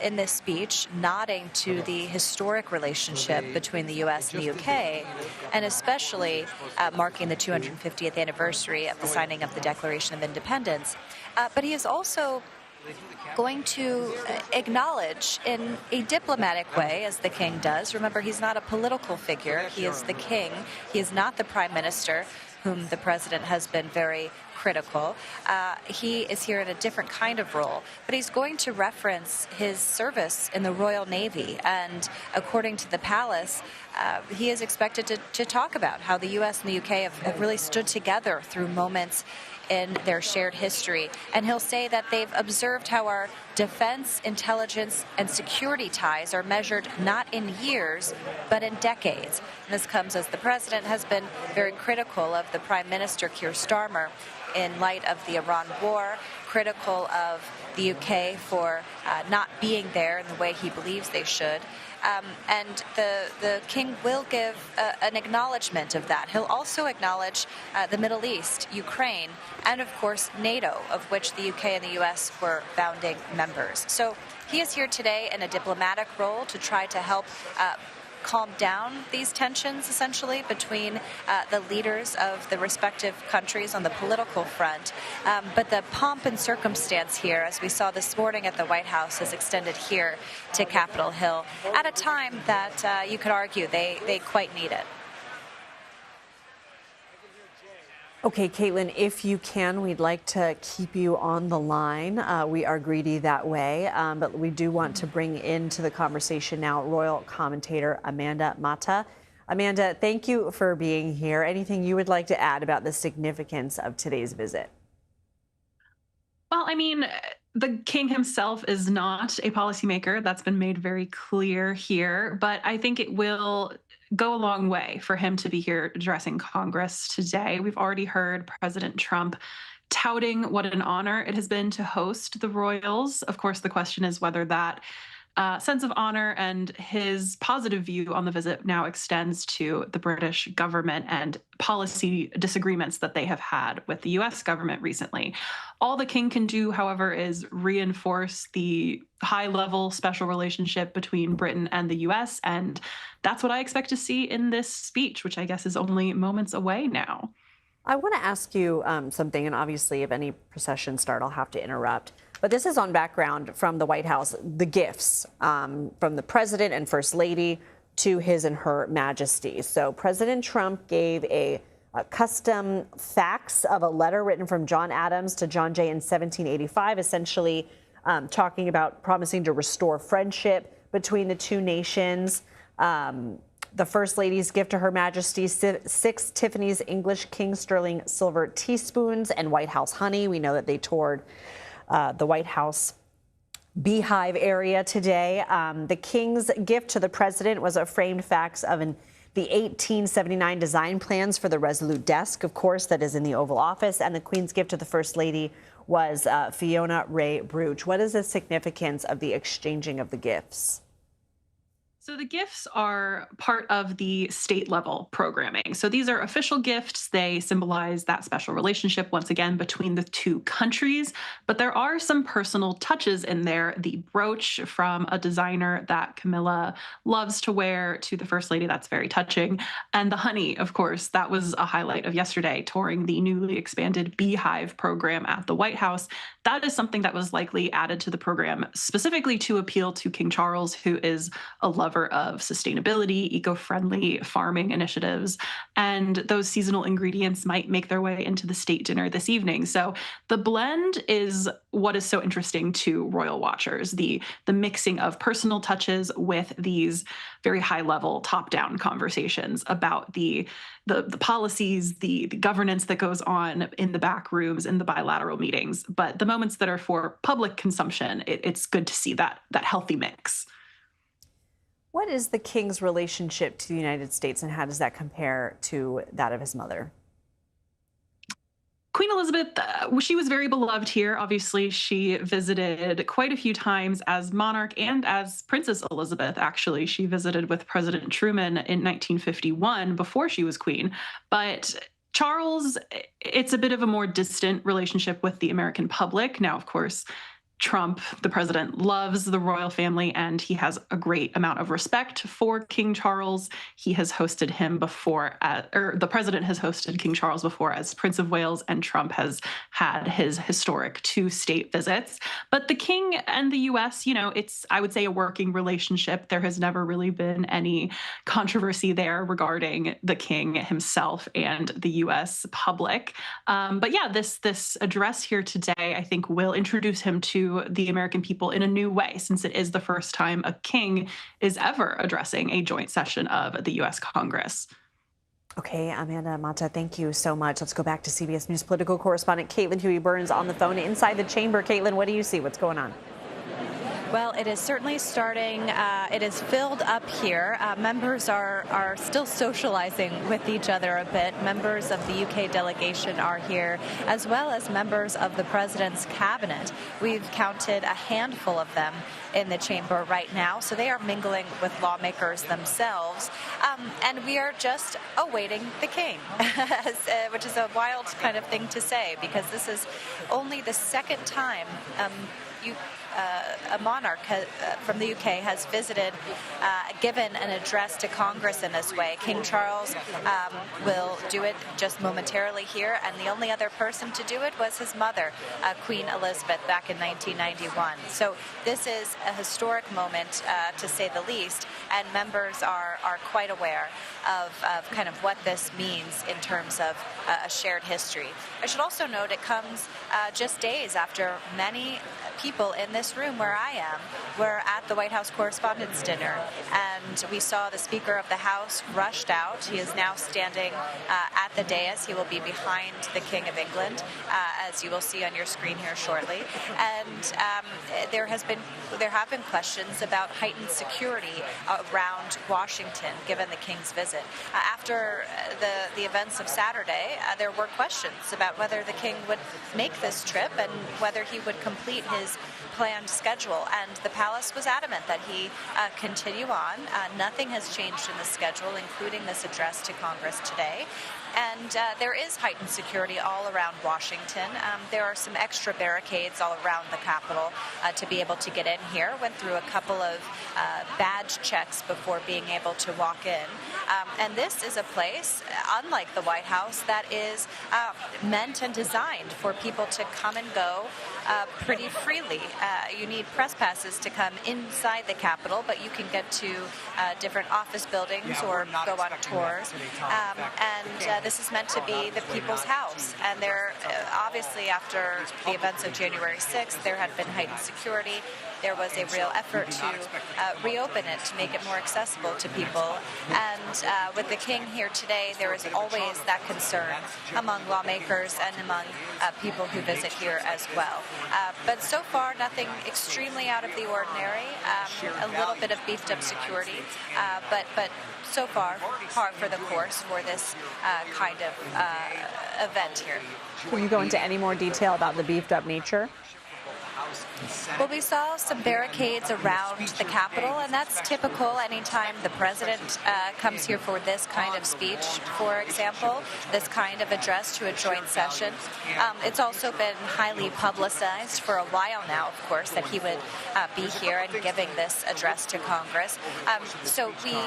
in this speech, nodding to the historic relationship between the U.S. and the U.K., and especially marking the 250th anniversary of the signing of the Declaration of Independence. But he is also going to acknowledge in a diplomatic way, as the king does. Remember, he's not a political figure. He is the king. He is not the prime minister, whom the president has been very critical. He is here in a different kind of role, but he's going to reference his service in the Royal Navy. And according to the palace, he is expected to talk about how the U.S. and the U.K. have really stood together through moments in their shared history. And he'll say that they've observed how our defense, intelligence, and security ties are measured not in years, but in decades. And this comes as the president has been very critical of the Prime Minister, Keir Starmer, in light of the Iran war, critical of the UK for not being there in the way he believes they should. And the king will give an acknowledgement of that. He'll also acknowledge the Middle East, Ukraine, and of course NATO, of which the UK and the US were founding members. So he is here today in a diplomatic role to try to help calm down these tensions, essentially, between the leaders of the respective countries on the political front. But the pomp and circumstance here, as we saw this morning at the White House, is extended here to Capitol Hill at a time that you could argue they quite need it. Okay, Caitlin, if you can, we'd like to keep you on the line. We are greedy that way, but we do want to bring into the conversation now royal commentator Amanda Mata. Amanda, thank you for being here. Anything you would like to add about the significance of today's visit? Well, I mean, the king himself is not a policymaker. That's been made very clear here. But I think it will go a long way for him to be here addressing Congress today. We've already heard President Trump touting what an honor it has been to host the royals. Of course, the question is whether that sense of honor and his positive view on the visit now extends to the British government and policy disagreements that they have had with the U.S. government recently. All the king can do, however, is reinforce the high-level special relationship between Britain and the U.S., and that's what I expect to see in this speech, which I guess is only moments away now. I want to ask you something, and obviously if any processions start, I'll have to interrupt. But this is on background from the White House, the gifts from the president and first lady to his and her majesty. So President Trump gave a custom fax of a letter written from John Adams to John Jay in 1785, essentially talking about promising to restore friendship between the two nations. The First Lady's gift to Her Majesty, 6 Tiffany's English King Sterling silver teaspoons and White House honey. We know that they toured the White House beehive area today. The king's gift to the president was a framed fax of the 1879 design plans for the Resolute desk, of course, that is in the Oval Office. And the Queen's gift to the First Lady was Fiona Ray Brooch. What is the significance of the exchanging of the gifts? So the gifts are part of the state level programming. So these are official gifts. They symbolize that special relationship, once again, between the two countries. But there are some personal touches in there. The brooch from a designer that Camilla loves to wear to the First Lady. That's very touching. And the honey, of course, that was a highlight of yesterday, touring the newly expanded beehive program at the White House. That is something that was likely added to the program specifically to appeal to King Charles, who is a lover of sustainability, eco-friendly farming initiatives, and those seasonal ingredients might make their way into the state dinner this evening. So the blend is what is so interesting to royal watchers, the mixing of personal touches with these very high-level top-down conversations about the policies, the governance that goes on in the back rooms, in the bilateral meetings. But the moments that are for public consumption, it's good to see that healthy mix. What is the king's relationship to the United States, and how does that compare to that of his mother? Queen Elizabeth, she was very beloved here. Obviously, she visited quite a few times as monarch and as Princess Elizabeth, actually. She visited with President Truman in 1951 before she was queen. But Charles, it's a bit of a more distant relationship with the American public. Now, of course, Trump, the president, loves the royal family, and he has a great amount of respect for King Charles. He has hosted him before, or the president has hosted King Charles before as Prince of Wales, and Trump has had his historic 2-state visits. But the king and the U.S., it's, I would say, a working relationship. There has never really been any controversy there regarding the king himself and the U.S. public. But yeah, this address here today, I think, will introduce him to the American people in a new way, since it is the first time a king is ever addressing a joint session of the U.S. Congress. Okay, Amanda Mata, thank you so much. Let's go back to CBS News political correspondent Caitlin Huey-Burns on the phone inside the chamber. Caitlin, what do you see? What's going on? Well, it is certainly starting. It is filled up here. Members are still socializing with each other a bit. Members of the UK delegation are here, as well as members of the president's cabinet. We've counted a handful of them in the chamber right now, so they are mingling with lawmakers themselves. And we are just awaiting the king, which is a wild kind of thing to say, because this is only the second time a monarch from the UK has visited, given an address to Congress in this way. King Charles will do it just momentarily here, and the only other person to do it was his mother, Queen Elizabeth, back in 1991. So this is a historic moment, to say the least, and members are quite aware of kind of what this means in terms of a shared history. I should also note it comes just days after many people in this room where I am were at the White House Correspondents' Dinner, and we saw the Speaker of the House rushed out. He is now standing at the dais. He will be behind the King of England, as you will see on your screen here shortly. And there have been questions about heightened security around Washington, given the King's visit. After the events of Saturday, there were questions about whether the King would make this trip and whether he would complete his planned schedule, and the palace was adamant that he continue on. Nothing has changed in the schedule, including this address to Congress today. And there is heightened security all around Washington. There are some extra barricades all around the Capitol to be able to get in here. Went through a couple of badge checks before being able to walk in. And this is a place, unlike the White House, that is meant and designed for people to come and go pretty freely. You need press passes to come inside the Capitol, but you can get to different office buildings or go on tours. And this is meant to be the people's house. And there, obviously, after the events of January 6th, there had been heightened security. There was a real effort to reopen it, to make it more accessible to people. And with the King here today, there is always that concern among lawmakers and among people who visit here as well. But so far, nothing extremely out of the ordinary. A little bit of beefed up security, but so far, par for the course for this kind of event here. Can you go into any more detail about the beefed up nature? Well, we saw some barricades around the Capitol, and that's typical anytime the president comes here for this kind of speech, for example, this kind of address to a joint session. It's also been highly publicized for a while now, of course, that he would be here and giving this address to Congress. So we,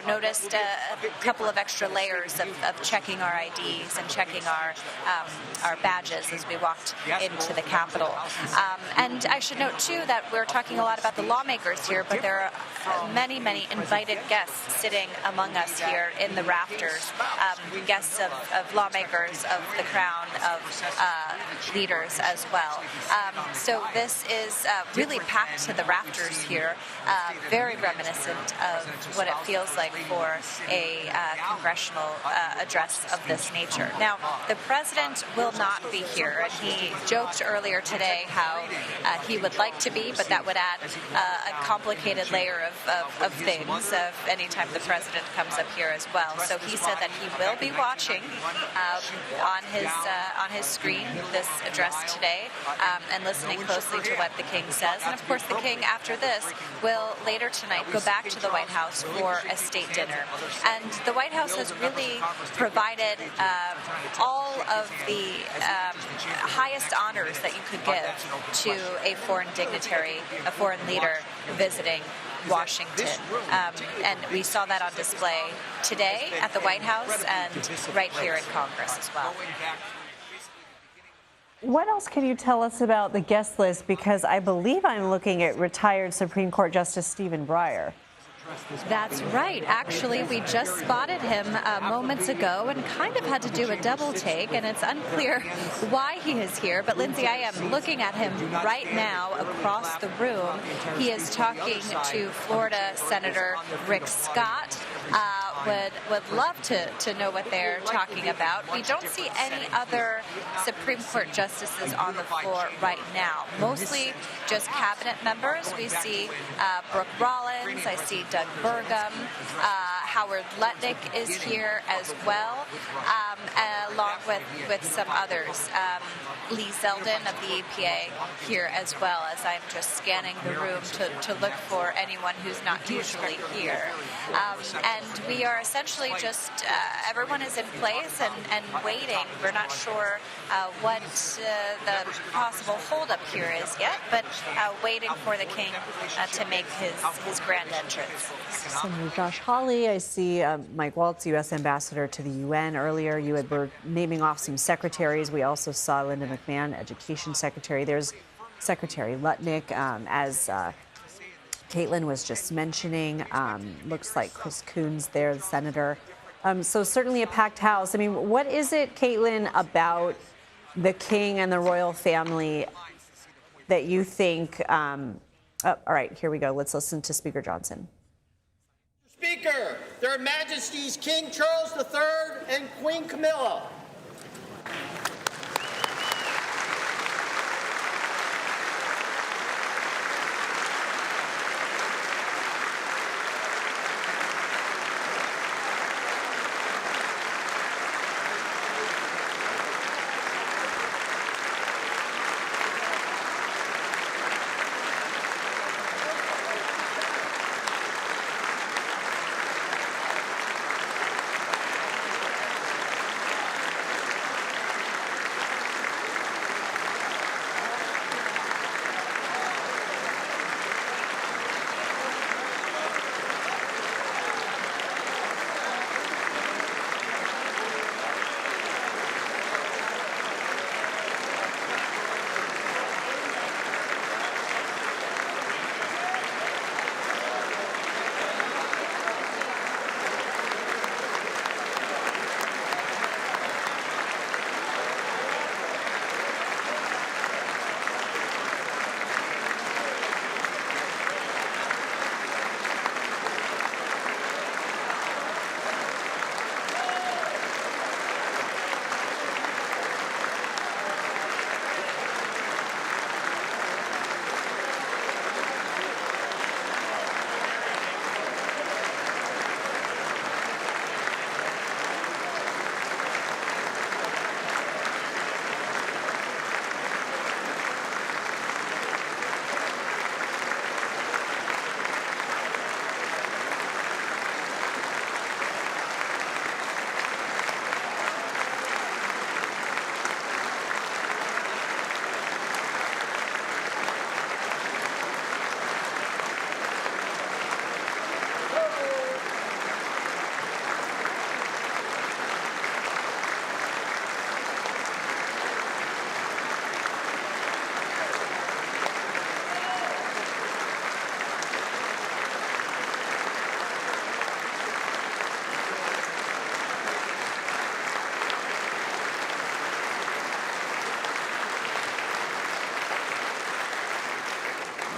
noticed a couple of extra layers of checking our IDs and checking our badges as we walked into the Capitol. And I should note, too, that we're talking a lot about the lawmakers here, but there are many, many invited guests sitting among us here in the rafters, guests of lawmakers, of the Crown, of leaders as well. So this is really packed to the rafters here, very reminiscent of what it feels like for a congressional address of this nature. Now, the president will not be here, and he joked earlier today how he would like to be, but that would add a complicated layer of things anytime the president comes up here as well. So he said that he will be watching on his screen this address today and listening closely to what the king says. And of course, the king, after this, will later tonight go back to the White House for a state dinner. And the White House has really provided all of the highest honors that you could give to a foreign dignitary, a foreign leader visiting Washington. And we saw that on display today at the White House and right here in Congress as well. What else can you tell us about the guest list? Because I believe I'm looking at retired Supreme Court Justice Stephen Breyer. That's right. Actually, we just spotted him moments ago and kind of had to do a double take, and it's unclear why he is here. But, Lindsay, I am looking at him right now across the room. He is talking to Florida Senator Rick Scott. Would love to know what they're talking about. We don't see any other Supreme Court justices on the floor right now. Mostly just cabinet members. We see Brooke Rollins. I see Doug Burgum. Howard Lutnick is here as well, along with some others. Lee Zeldin of the EPA here as well, as I'm just scanning the room to look for anyone who's not usually here. And we are essentially just, everyone is in place and waiting. We're not sure what the possible holdup here is yet, but waiting for the king to make his grand entrance. Senator Josh Hawley, I see Mike Waltz, U.S. Ambassador to the UN. Earlier, you were naming off some secretaries. We also saw Linda McMahon, Education Secretary. There's Secretary Lutnick, as Caitlin was just mentioning. Looks like Chris Coons there, the senator. So certainly a packed house. I mean, what is it, Caitlin, about the king and the royal family that you think... all right, here we go. Let's listen to Speaker Johnson. Speaker, Their Majesties King Charles III and Queen Camilla.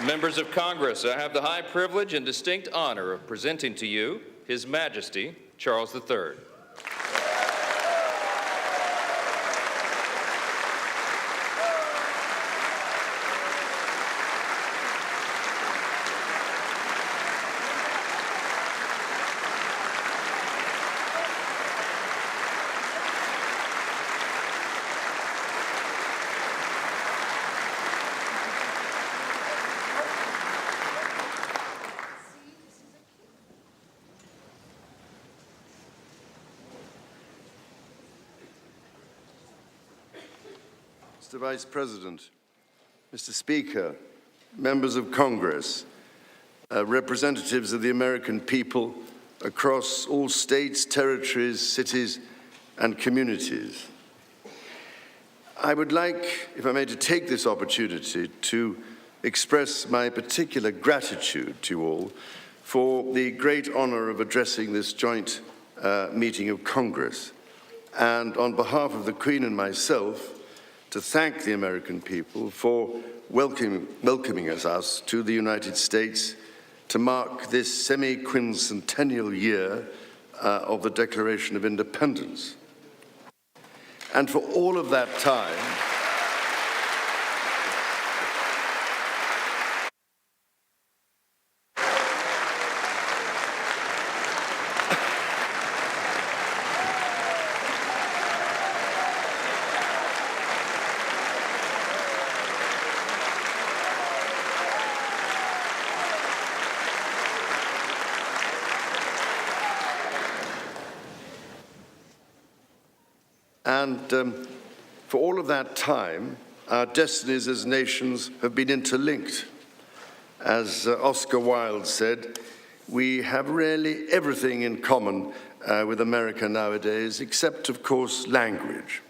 Members of Congress, I have the high privilege and distinct honor of presenting to you His Majesty Charles III. Mr. Vice President, Mr. Speaker, members of Congress, representatives of the American people across all states, territories, cities, and communities. I would like, if I may, to take this opportunity to express my particular gratitude to you all for the great honor of addressing this joint meeting of Congress, and on behalf of the Queen and myself, to thank the American people for welcoming us to the United States to mark this semi-quincentennial year of the Declaration of Independence. And for all of that time, for all of that time, our destinies as nations have been interlinked. As Oscar Wilde said, we have really everything in common with America nowadays, except, of course, language.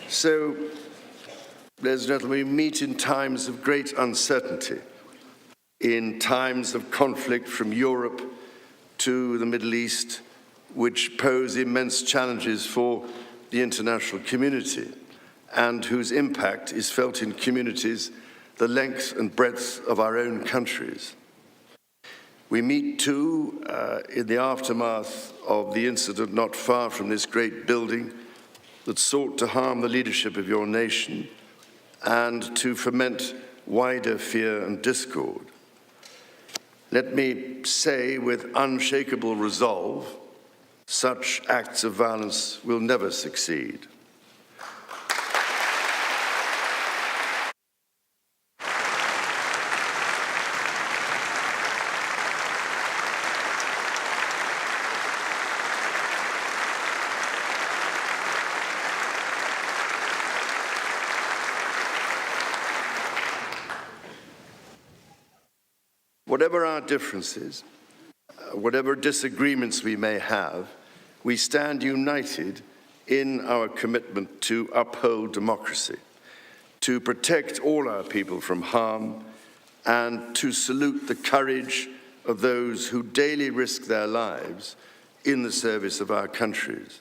So, ladies and gentlemen, we meet in times of great uncertainty, in times of conflict from Europe to the Middle East, which pose immense challenges for the international community and whose impact is felt in communities the length and breadth of our own countries. We meet, too, in the aftermath of the incident not far from this great building that sought to harm the leadership of your nation and to foment wider fear and discord. Let me say with unshakable resolve, such acts of violence will never succeed. Whatever our differences, whatever disagreements we may have, we stand united in our commitment to uphold democracy, to protect all our people from harm, and to salute the courage of those who daily risk their lives in the service of our countries.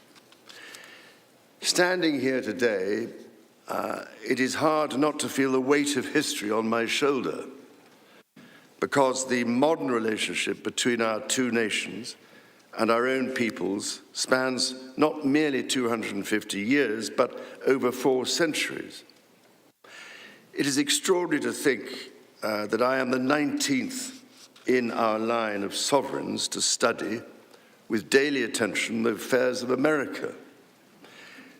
Standing here today, it is hard not to feel the weight of history on my shoulder, because the modern relationship between our two nations and our own peoples spans not merely 250 years, but over 4 centuries. It is extraordinary to think that I am the 19th in our line of sovereigns to study with daily attention the affairs of America.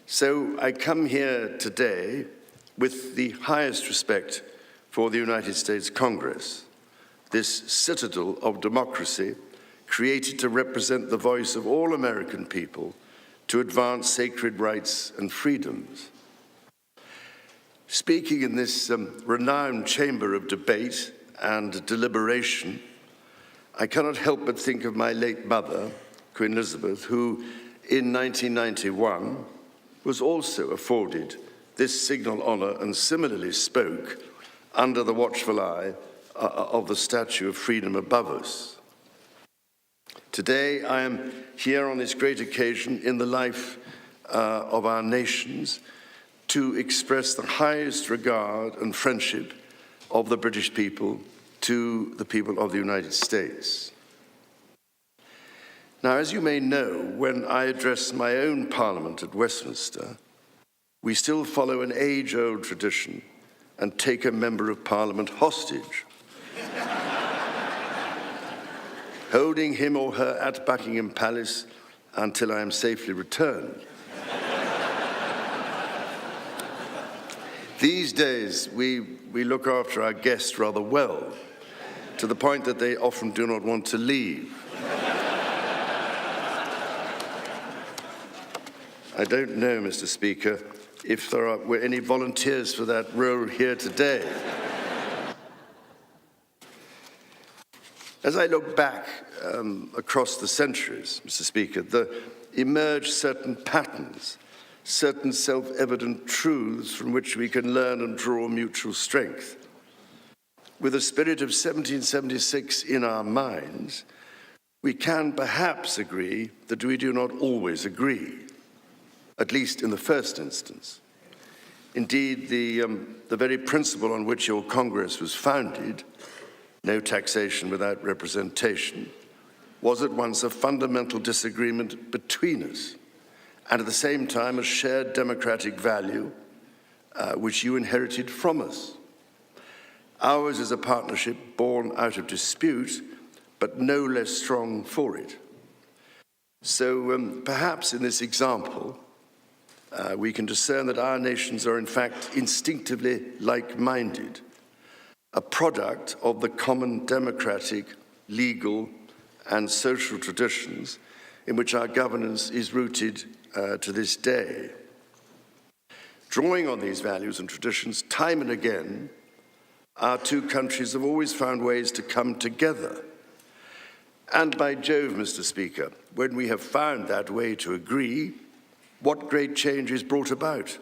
So I come here today with the highest respect for the United States Congress, this citadel of democracy created to represent the voice of all American people to advance sacred rights and freedoms. Speaking in this renowned chamber of debate and deliberation, I cannot help but think of my late mother, Queen Elizabeth, who in 1991 was also afforded this signal honor and similarly spoke under the watchful eye of the Statue of Freedom above us. Today, I am here on this great occasion in the life of our nations to express the highest regard and friendship of the British people to the people of the United States. Now, as you may know, when I address my own Parliament at Westminster, we still follow an age-old tradition and take a Member of Parliament hostage, holding him or her at Buckingham Palace until I am safely returned. These days, we look after our guests rather well, to the point that they often do not want to leave. I don't know, Mr. Speaker, if there were any volunteers for that role here today. As I look back across the centuries, Mr. Speaker, there emerge certain patterns, certain self-evident truths from which we can learn and draw mutual strength. With the spirit of 1776 in our minds, we can perhaps agree that we do not always agree, at least in the first instance. Indeed, the very principle on which your Congress was founded, no taxation without representation, was at once a fundamental disagreement between us, and at the same time a shared democratic value which you inherited from us. Ours is a partnership born out of dispute, but no less strong for it. So perhaps in this example, we can discern that our nations are in fact instinctively like-minded, a product of the common democratic, legal, and social traditions in which our governance is rooted to this day. Drawing on these values and traditions, time and again, our two countries have always found ways to come together. And by Jove, Mr. Speaker, when we have found that way to agree, what great change is brought about,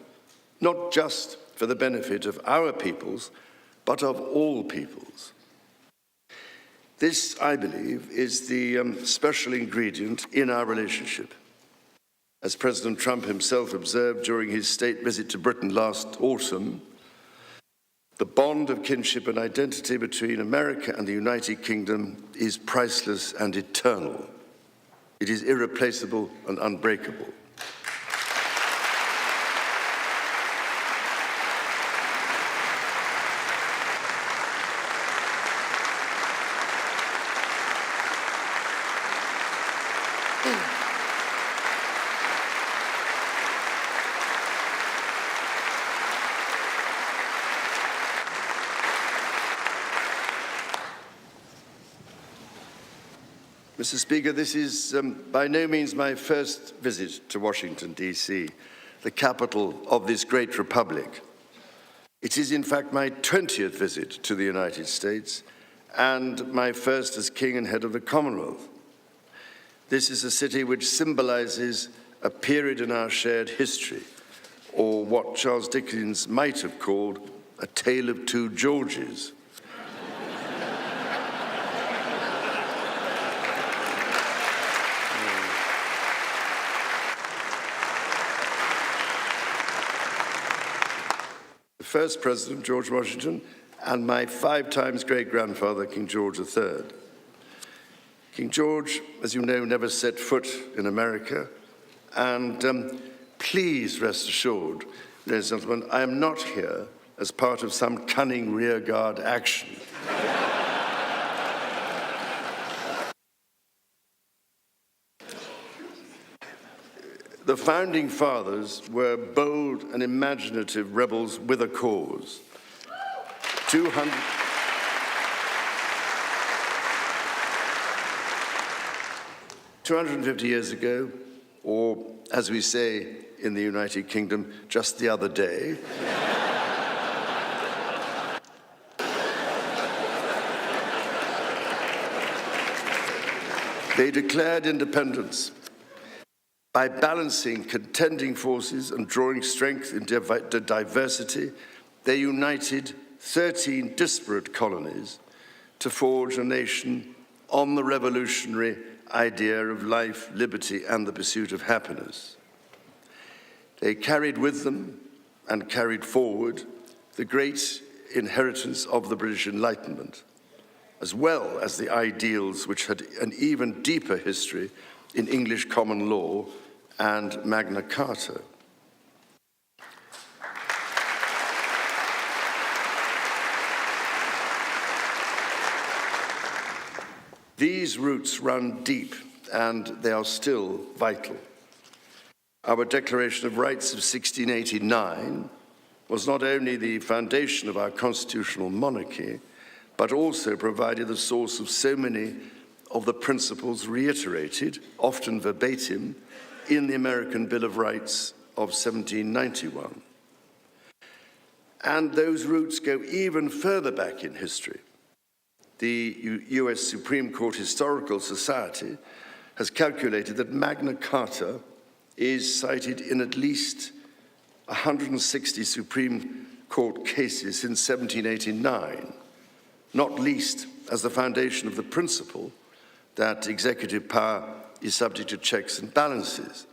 not just for the benefit of our peoples, but of all peoples. This, I believe, is the special ingredient in our relationship. As President Trump himself observed during his state visit to Britain last autumn, the bond of kinship and identity between America and the United Kingdom is priceless and eternal. It is irreplaceable and unbreakable. Mr. Speaker, this is by no means my first visit to Washington, D.C., the capital of this great republic. It is, in fact, my 20th visit to the United States and my first as King and head of the Commonwealth. This is a city which symbolizes a period in our shared history, or what Charles Dickens might have called a tale of two Georges. First President, George Washington, and my 5 times great-grandfather, King George III. King George, as you know, never set foot in America, and please rest assured, ladies and gentlemen, I am not here as part of some cunning rearguard action. The founding fathers were bold and imaginative rebels with a cause. 250 years ago, or as we say in the United Kingdom, just the other day, they declared independence. By balancing contending forces and drawing strength in diversity, they united 13 disparate colonies to forge a nation on the revolutionary idea of life, liberty, and the pursuit of happiness. They carried with them and carried forward the great inheritance of the British Enlightenment, as well as the ideals which had an even deeper history in English common law and Magna Carta. These roots run deep, and they are still vital. Our Declaration of Rights of 1689 was not only the foundation of our constitutional monarchy, but also provided the source of so many of the principles reiterated, often verbatim, in the American Bill of Rights of 1791. And those roots go even further back in history. The US Supreme Court Historical Society has calculated that Magna Carta is cited in at least 160 Supreme Court cases since 1789, not least as the foundation of the principle that executive power is subject to checks and balances.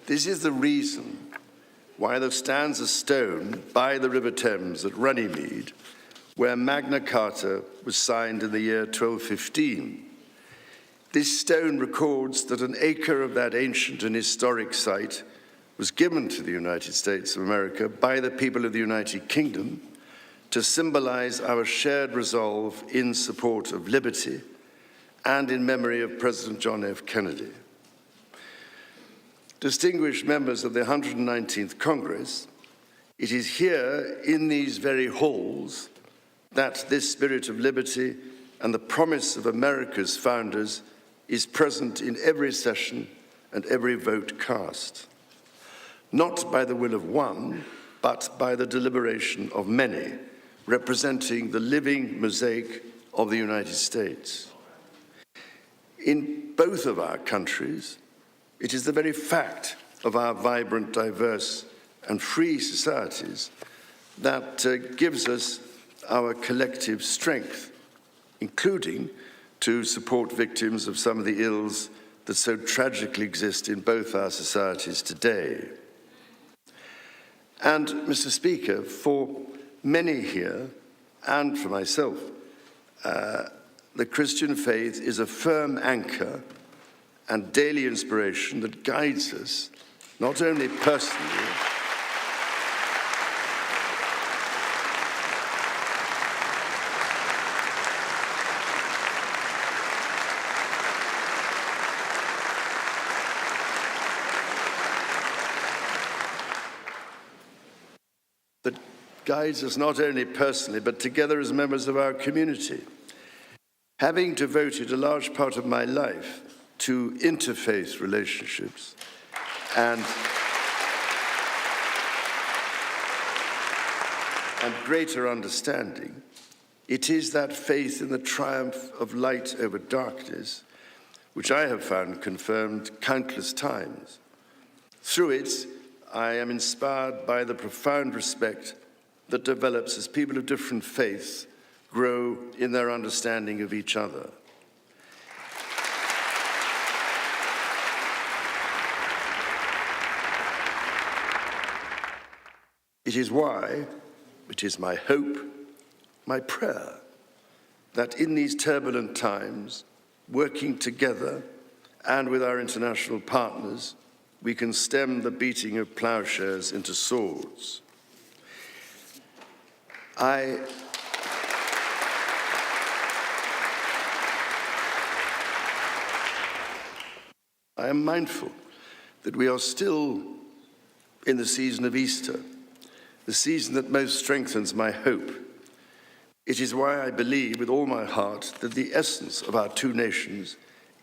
This is the reason why there stands a stone by the River Thames at Runnymede, where Magna Carta was signed in the year 1215. This stone records that an acre of that ancient and historic site was given to the United States of America by the people of the United Kingdom to symbolize our shared resolve in support of liberty and in memory of President John F. Kennedy. Distinguished members of the 119th Congress, it is here in these very halls that this spirit of liberty and the promise of America's founders is present in every session and every vote cast, not by the will of one, but by the deliberation of many, representing the living mosaic of the United States. In both of our countries, it is the very fact of our vibrant, diverse, and free societies that gives us our collective strength, including to support victims of some of the ills that so tragically exist in both our societies today. And, Mr. Speaker, for many here, and for myself, the Christian faith is a firm anchor and daily inspiration that guides us, not only personally, but together as members of our community. Having devoted a large part of my life to interfaith relationships and greater understanding, it is that faith in the triumph of light over darkness which I have found confirmed countless times. Through it, I am inspired by the profound respect that develops as people of different faiths grow in their understanding of each other. It is why, it is my hope, my prayer, that in these turbulent times, working together and with our international partners, we can stem the beating of plowshares into swords. I am mindful that we are still in the season of Easter, the season that most strengthens my hope. It is why I believe with all my heart that the essence of our two nations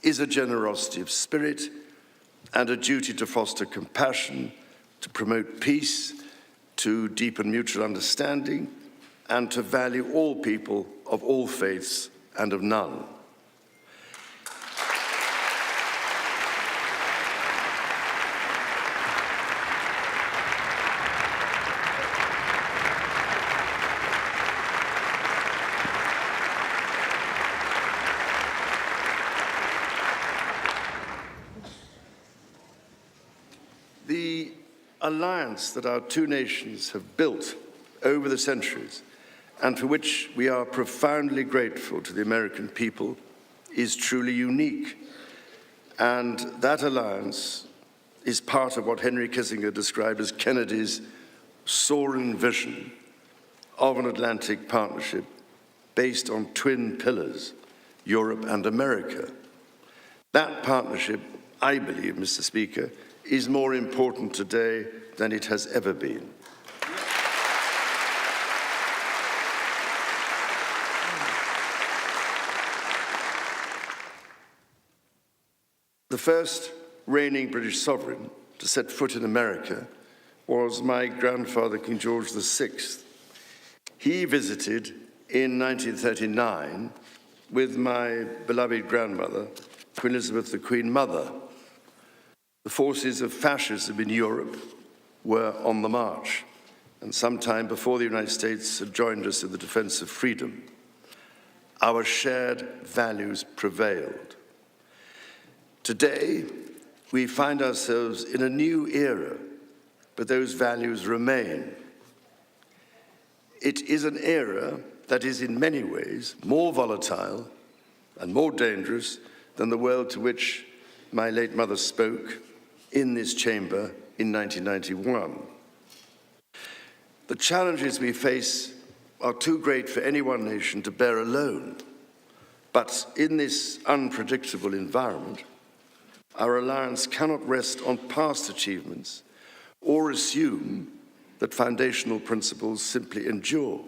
is a generosity of spirit and a duty to foster compassion, to promote peace, to deepen mutual understanding, and to value all people of all faiths and of none. The alliance that our two nations have built over the centuries, and for which we are profoundly grateful to the American people, is truly unique. And that alliance is part of what Henry Kissinger described as Kennedy's soaring vision of an Atlantic partnership based on twin pillars, Europe and America. That partnership, I believe, Mr. Speaker, is more important today than it has ever been. The first reigning British sovereign to set foot in America was my grandfather, King George VI. He visited in 1939 with my beloved grandmother, Queen Elizabeth, the Queen Mother. The forces of fascism in Europe were on the march, and sometime before the United States had joined us in the defense of freedom, our shared values prevailed. Today, we find ourselves in a new era, but those values remain. It is an era that is in many ways more volatile and more dangerous than the world to which my late mother spoke in this chamber in 1991. The challenges we face are too great for any one nation to bear alone, but in this unpredictable environment, our alliance cannot rest on past achievements or assume that foundational principles simply endure.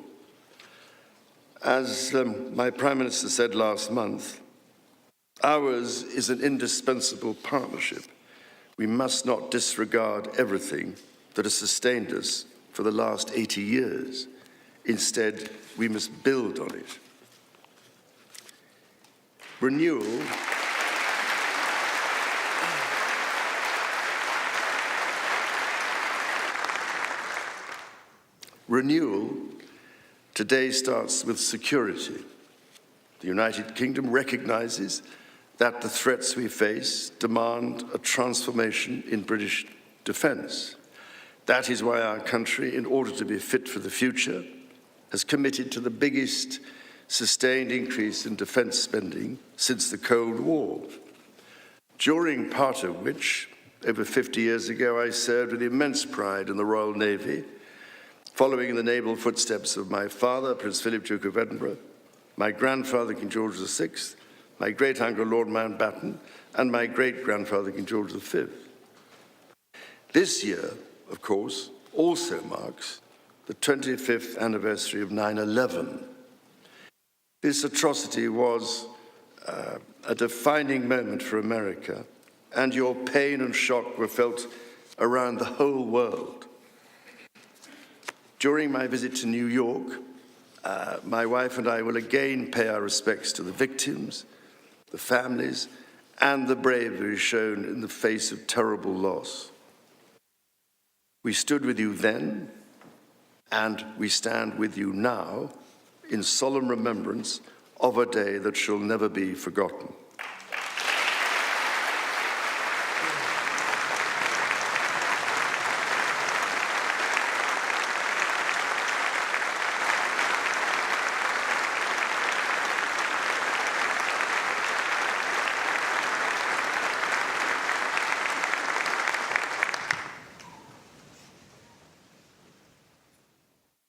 As my Prime Minister said last month, ours is an indispensable partnership. We must not disregard everything that has sustained us for the last 80 years. Instead, we must build on it. Renewal today starts with security. The United Kingdom recognizes that the threats we face demand a transformation in British defence. That is why our country, in order to be fit for the future, has committed to the biggest sustained increase in defence spending since the Cold War, during part of which, over 50 years ago, I served with immense pride in the Royal Navy, following in the naval footsteps of my father, Prince Philip, Duke of Edinburgh, my grandfather, King George VI, my great-uncle, Lord Mountbatten, and my great-grandfather, King George V. This year, of course, also marks the 25th anniversary of 9/11. This atrocity was a defining moment for America, and your pain and shock were felt around the whole world. During my visit to New York, my wife and I will again pay our respects to the victims, the families, and the bravery shown in the face of terrible loss. We stood with you then, and we stand with you now in solemn remembrance of a day that shall never be forgotten.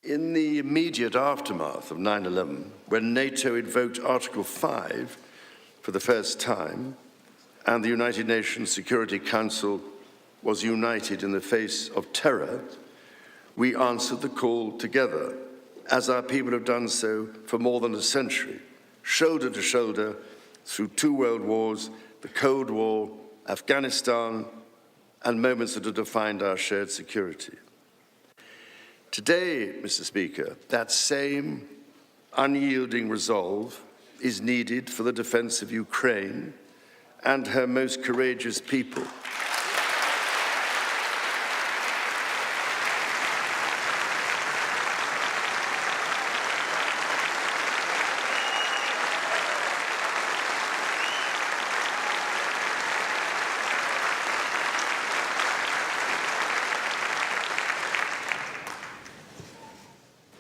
In the immediate aftermath of 9/11, when NATO invoked Article 5 for the first time, and the United Nations Security Council was united in the face of terror, we answered the call together, as our people have done so for more than a century, shoulder to shoulder through 2 world wars, the Cold War, Afghanistan, and moments that have defined our shared security. Today, Mr. Speaker, that same unyielding resolve is needed for the defense of Ukraine and her most courageous people.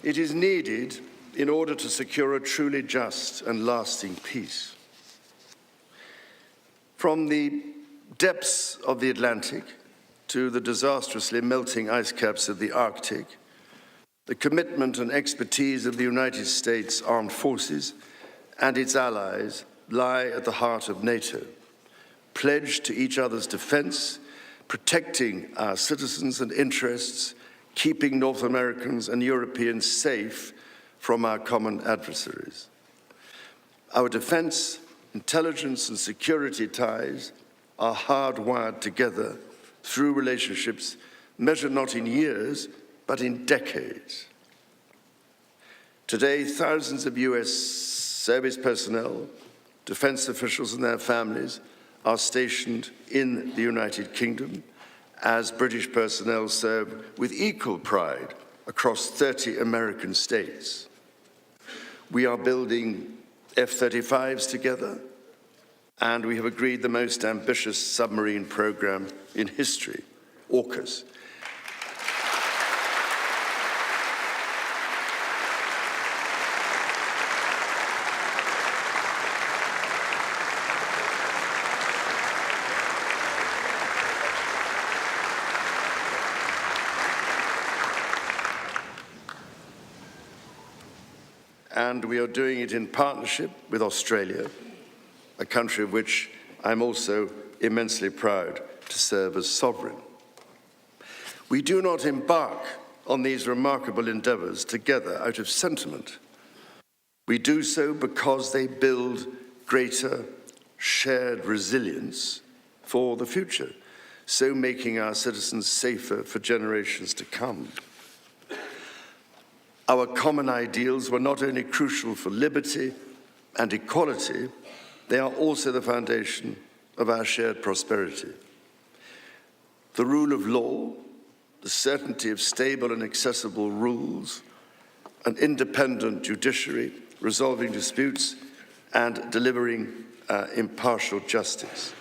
It is needed in order to secure a truly just and lasting peace. From the depths of the Atlantic to the disastrously melting ice caps of the Arctic, the commitment and expertise of the United States Armed Forces and its allies lie at the heart of NATO, pledged to each other's defense, protecting our citizens and interests, keeping North Americans and Europeans safe from our common adversaries. Our defense, intelligence, and security ties are hardwired together through relationships measured not in years, but in decades. Today, thousands of US service personnel, defense officials and their families are stationed in the United Kingdom as British personnel serve with equal pride across 30 American states. We are building F-35s together, and we have agreed the most ambitious submarine program in history, AUKUS. And we are doing it in partnership with Australia, a country of which I'm also immensely proud to serve as sovereign. We do not embark on these remarkable endeavors together out of sentiment. We do so because they build greater shared resilience for the future, so making our citizens safer for generations to come. Our common ideals were not only crucial for liberty and equality, they are also the foundation of our shared prosperity. The rule of law, the certainty of stable and accessible rules, an independent judiciary resolving disputes and delivering impartial justice.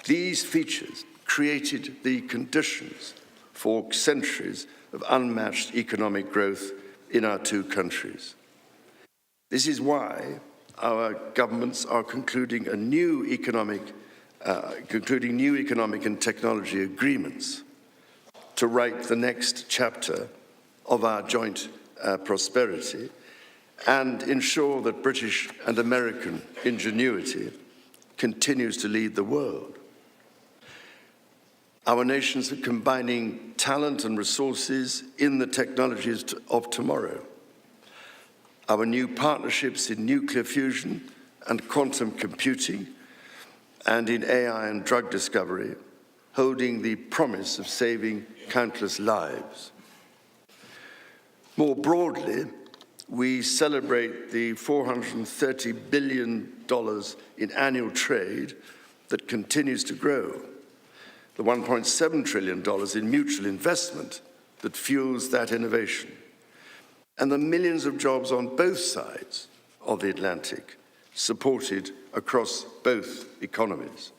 These features created the conditions for centuries of unmatched economic growth in our two countries. This is why our governments are concluding new economic and technology agreements to write the next chapter of our joint prosperity and ensure that British and American ingenuity continues to lead the world. Our nations are combining talent and resources in the technologies of tomorrow. Our new partnerships in nuclear fusion and quantum computing and in AI and drug discovery, holding the promise of saving countless lives. More broadly, we celebrate the $430 billion in annual trade that continues to grow, the $1.7 trillion in mutual investment that fuels that innovation, and the millions of jobs on both sides of the Atlantic, supported across both economies.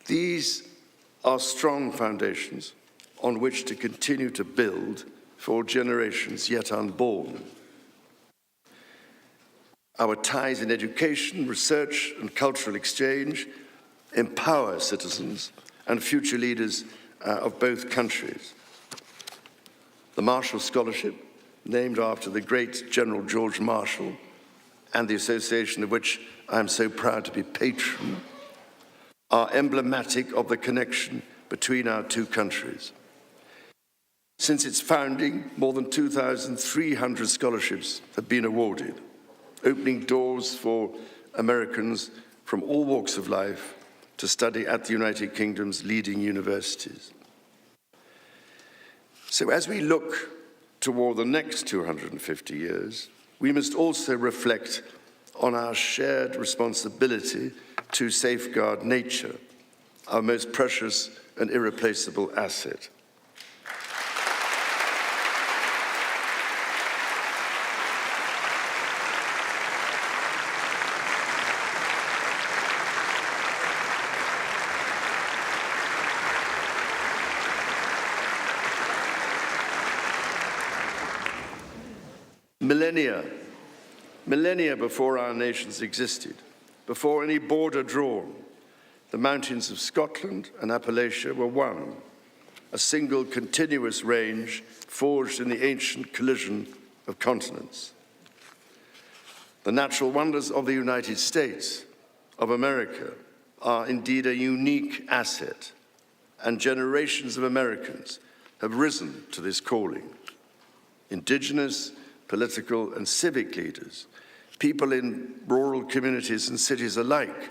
These are strong foundations on which to continue to build for generations yet unborn. Our ties in education, research, and cultural exchange empower citizens and future leaders of both countries. The Marshall Scholarship, named after the great General George Marshall, and the association of which I am so proud to be patron, are emblematic of the connection between our two countries. Since its founding, more than 2,300 scholarships have been awarded, opening doors for Americans from all walks of life to study at the United Kingdom's leading universities. So as we look toward the next 250 years, we must also reflect on our shared responsibility to safeguard nature, our most precious and irreplaceable asset. Millennia before our nations existed, before any border drawn, the mountains of Scotland and Appalachia were one, a single continuous range forged in the ancient collision of continents. The natural wonders of the United States of America are indeed a unique asset, and generations of Americans have risen to this calling. Indigenous, political, and civic leaders, people in rural communities and cities alike,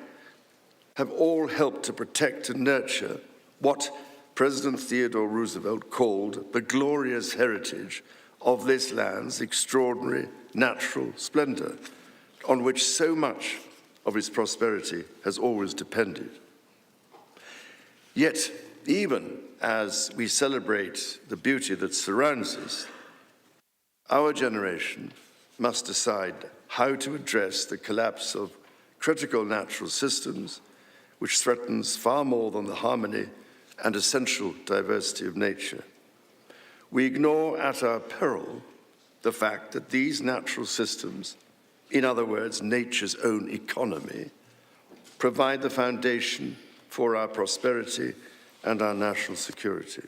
have all helped to protect and nurture what President Theodore Roosevelt called the glorious heritage of this land's extraordinary natural splendor, on which so much of its prosperity has always depended. Yet, even as we celebrate the beauty that surrounds us, our generation must decide how to address the collapse of critical natural systems, which threatens far more than the harmony and essential diversity of nature. We ignore at our peril the fact that these natural systems, in other words, nature's own economy, provide the foundation for our prosperity and our national security.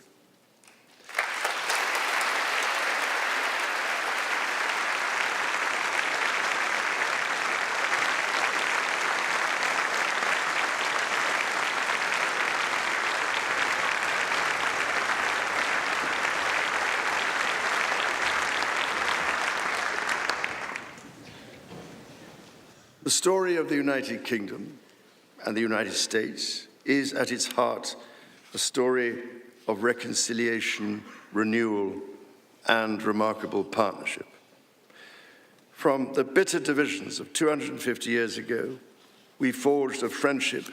The story of the United Kingdom and the United States is at its heart a story of reconciliation, renewal, and remarkable partnership. From the bitter divisions of 250 years ago, we forged a friendship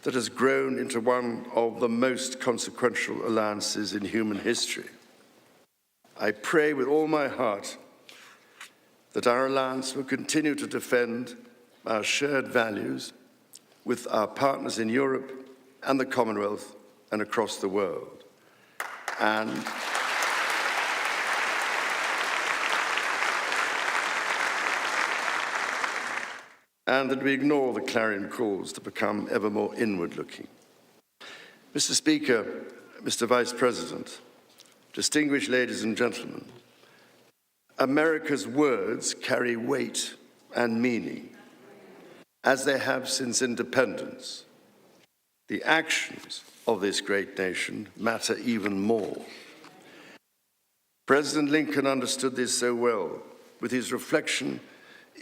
that has grown into one of the most consequential alliances in human history. I pray with all my heart that our alliance will continue to defend our shared values with our partners in Europe and the Commonwealth and across the world. And that we ignore the clarion calls to become ever more inward-looking. Mr. Speaker, Mr. Vice President, distinguished ladies and gentlemen, America's words carry weight and meaning, as they have since independence. The actions of this great nation matter even more. President Lincoln understood this so well with his reflection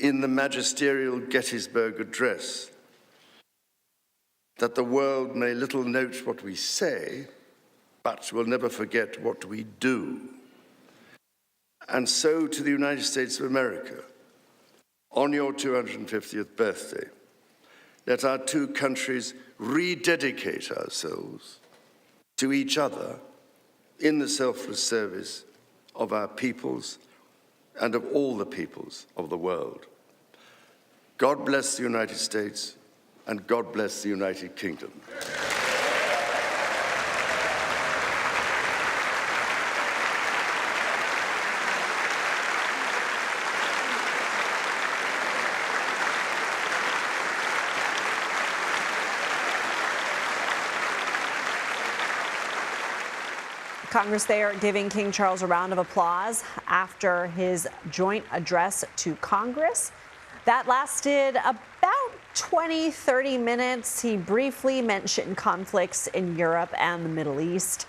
in the magisterial Gettysburg Address, that the world may little note what we say, but will never forget what we do. And so to the United States of America, on your 250th birthday, let our two countries rededicate ourselves to each other in the selfless service of our peoples and of all the peoples of the world. God bless the United States, and God bless the United Kingdom. Congress there giving King Charles a round of applause after his joint address to Congress. That lasted about 20-30 minutes. He briefly mentioned conflicts in Europe and the Middle East.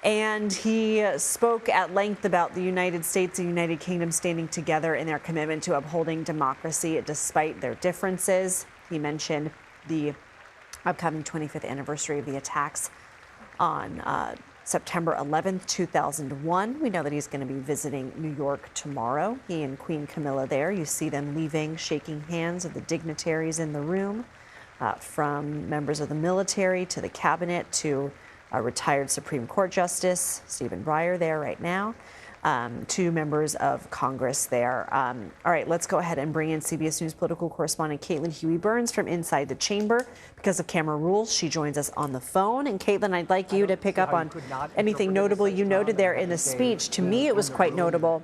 And he spoke at length about the United States and United Kingdom standing together in their commitment to upholding democracy despite their differences. He mentioned the upcoming 25th anniversary of the attacks on September 11th, 2001. We know that he's going to be visiting New York tomorrow. He and Queen Camilla there. You see them leaving, shaking hands with the dignitaries in the room, from members of the military to the cabinet to a retired Supreme Court Justice Stephen Breyer there right now, to members of Congress there. All right, let's go ahead and bring in CBS News political correspondent Caitlin Huey-Burns from inside the chamber. Because of camera rules, she joins us on the phone. And Caitlin, I'd like you to pick up on anything notable you noted there in the speech. To me, it was quite notable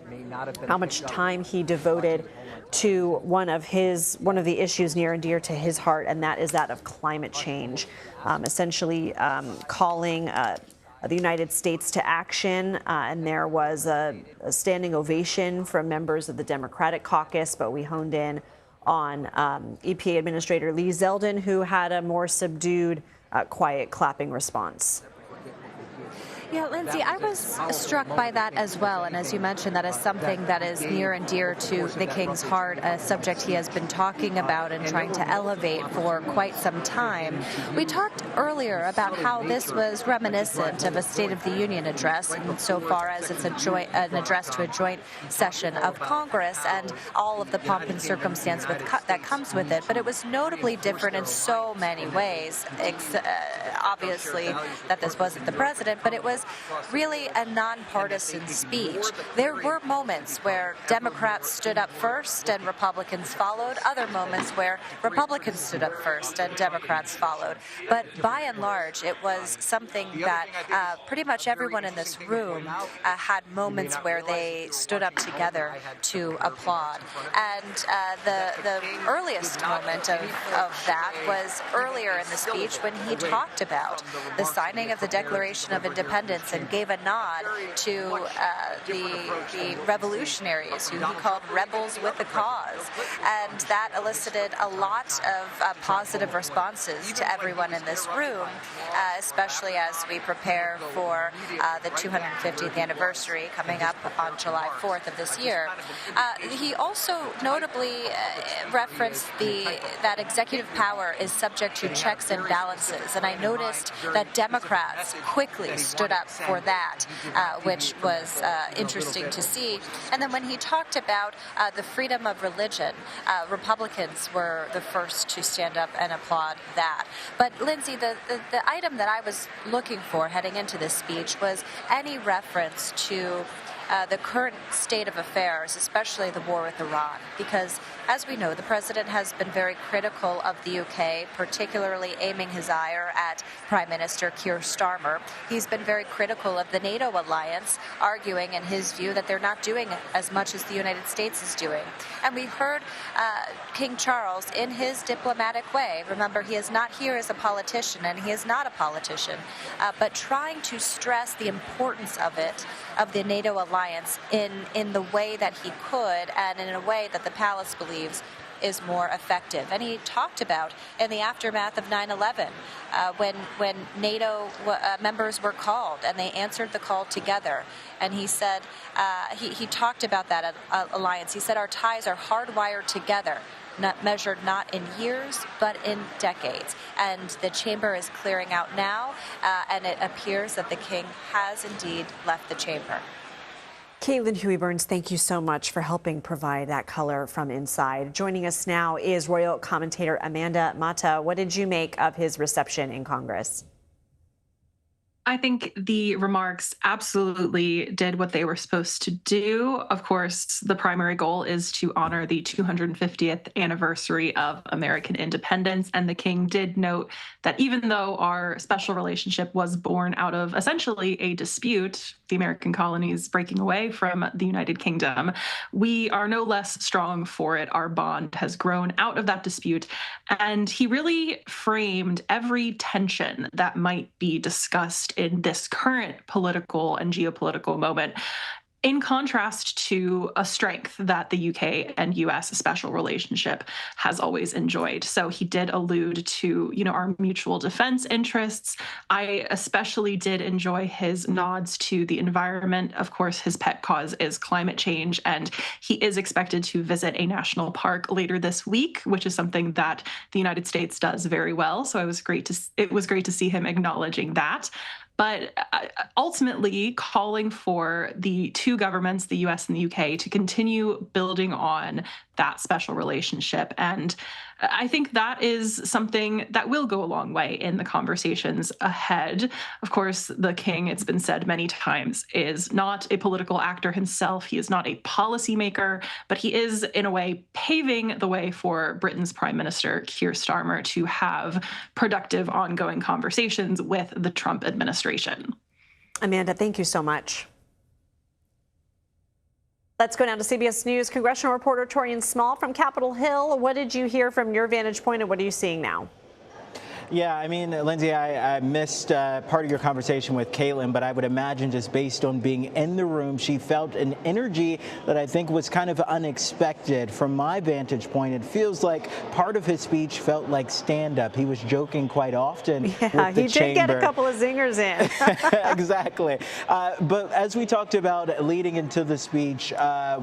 how much time he devoted to one of the issues near and dear to his heart, and that is that of climate change. Essentially calling the United States to action, and there was a standing ovation from members of the Democratic caucus, but we honed in on EPA Administrator Lee Zeldin, who had a more subdued, quiet clapping response. Yeah, Lindsay, I was struck by that as well. And as you mentioned, that is something that is near and dear to the King's heart, a subject he has been talking about and trying to elevate for quite some time. We talked earlier about how this was reminiscent of a State of the Union address, insofar as it's an address to a joint session of Congress and all of the pomp and circumstance that comes with it. But it was notably different in so many ways. Obviously, that this wasn't the president, but it was really a nonpartisan speech. There were moments where Democrats stood up first and Republicans followed, other moments where Republicans stood up first and Democrats followed. But by and large, it was something that pretty much everyone in this room had moments where they stood up together to applaud. And the earliest moment of that was earlier in the speech when he talked about the signing of the Declaration of Independence and gave a nod to the revolutionaries, who he called rebels with a cause. And that elicited a lot of positive responses to everyone in this room, especially as we prepare for the 250th anniversary coming up on July 4th of this year. He also notably referenced that executive power is subject to checks and balances. And I noticed that Democrats quickly stood up for that, which was interesting to see. And then when he talked about the freedom of religion, Republicans were the first to stand up and applaud that. But Lindsay, the item that I was looking for heading into this speech was any reference to the current state of affairs, especially the war with Iran, because as we know, the president has been very critical of the UK, particularly aiming his ire at Prime Minister Keir Starmer. He's been very critical of the NATO alliance, arguing in his view that they're not doing as much as the United States is doing. And we heard King Charles in his diplomatic way. Remember, he is not here as a politician, and he is not a politician, but trying to stress the importance of it, of the NATO alliance, in the way that he could and in a way that the palace believes is more effective. And he talked about in the aftermath of 9/11 when NATO members were called and they answered the call together. And he said, he talked about that alliance. He said our ties are hardwired together, not measured not in years, but in decades. And the chamber is clearing out now, and it appears that the king has indeed left the chamber. Caitlin Huey-Burns, thank you so much for helping provide that color from inside. Joining us now is royal commentator Amanda Mata. What did you make of his reception in Congress? I think the remarks absolutely did what they were supposed to do. Of course, the primary goal is to honor the 250th anniversary of American independence. And the king did note that even though our special relationship was born out of essentially a dispute, the American colonies breaking away from the United Kingdom, we are no less strong for it. Our bond has grown out of that dispute. And he really framed every tension that might be discussed in this current political and geopolitical moment in contrast to a strength that the UK and US special relationship has always enjoyed. So he did allude to, our mutual defense interests. I especially did enjoy his nods to the environment. Of course, his pet cause is climate change, and he is expected to visit a national park later this week, which is something that the United States does very well. So it was great to see him acknowledging that. But ultimately calling for the two governments, the US and the UK, to continue building on that special relationship. And I think that is something that will go a long way in the conversations ahead. Of course, the king, it's been said many times, is not a political actor himself. He is not a policymaker, but he is, in a way, paving the way for Britain's Prime Minister, Keir Starmer, to have productive, ongoing conversations with the Trump administration. Amanda, thank you so much. Let's go now to CBS News congressional reporter Torian Small from Capitol Hill. What did you hear from your vantage point, and what are you seeing now? Yeah, I mean, Lindsay, I missed part of your conversation with Caitlin, but I would imagine just based on being in the room, she felt an energy that I think was kind of unexpected. From my vantage point, it feels like part of his speech felt like stand-up. He was joking quite often with the chamber. He did get a couple of zingers in. Exactly. But as we talked about leading into the speech,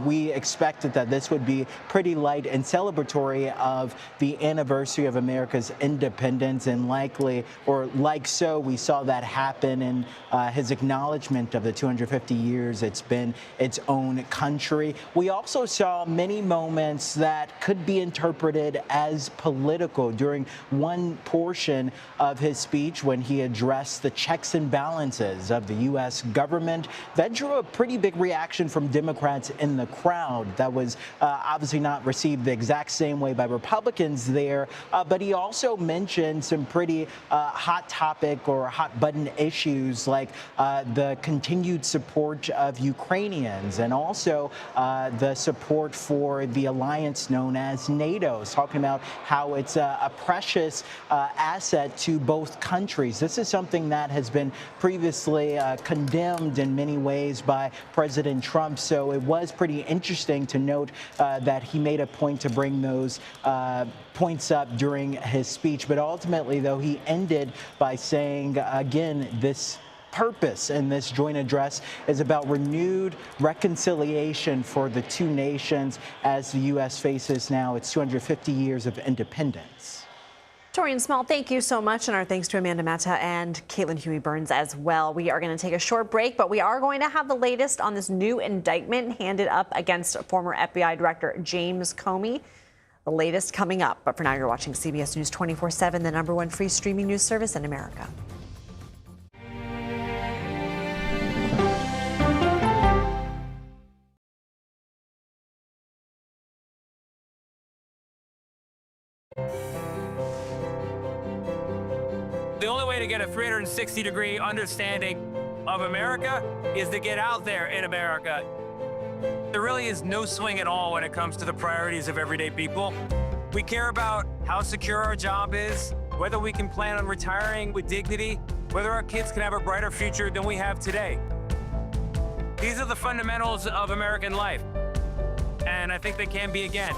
we expected that this would be pretty light and celebratory of the anniversary of America's independence, and likely, or like so, we saw that happen in his acknowledgement of the 250 years it's been its own country. We also saw many moments that could be interpreted as political during one portion of his speech when he addressed the checks and balances of the U.S. government. That drew a pretty big reaction from Democrats in the crowd. That was obviously not received the exact same way by Republicans there, but he also mentioned some pretty hot topic or hot button issues like the continued support of Ukrainians and also the support for the alliance known as NATO, talking about how it's a precious asset to both countries. This is something that has been previously condemned in many ways by President Trump, so it was pretty interesting to note that he made a point to bring those points up during his speech. But ultimately, though, he ended by saying, again, this purpose in this joint address is about renewed reconciliation for the two nations as the U.S. faces now its 250 years of independence. Torian Small, thank you so much, and our thanks to Amanda Mata and Caitlin Huey-Burns as well. We are going to take a short break, but we are going to have the latest on this new indictment handed up against former FBI Director James Comey. The latest coming up, but for now you're watching CBS News 24/7, the #1 free streaming news service in America. The only way to get a 360-degree understanding of America is to get out there in America. There really is no swing at all when it comes to the priorities of everyday people. We care about how secure our job is, whether we can plan on retiring with dignity, whether our kids can have a brighter future than we have today. These are the fundamentals of American life, and I think they can be again.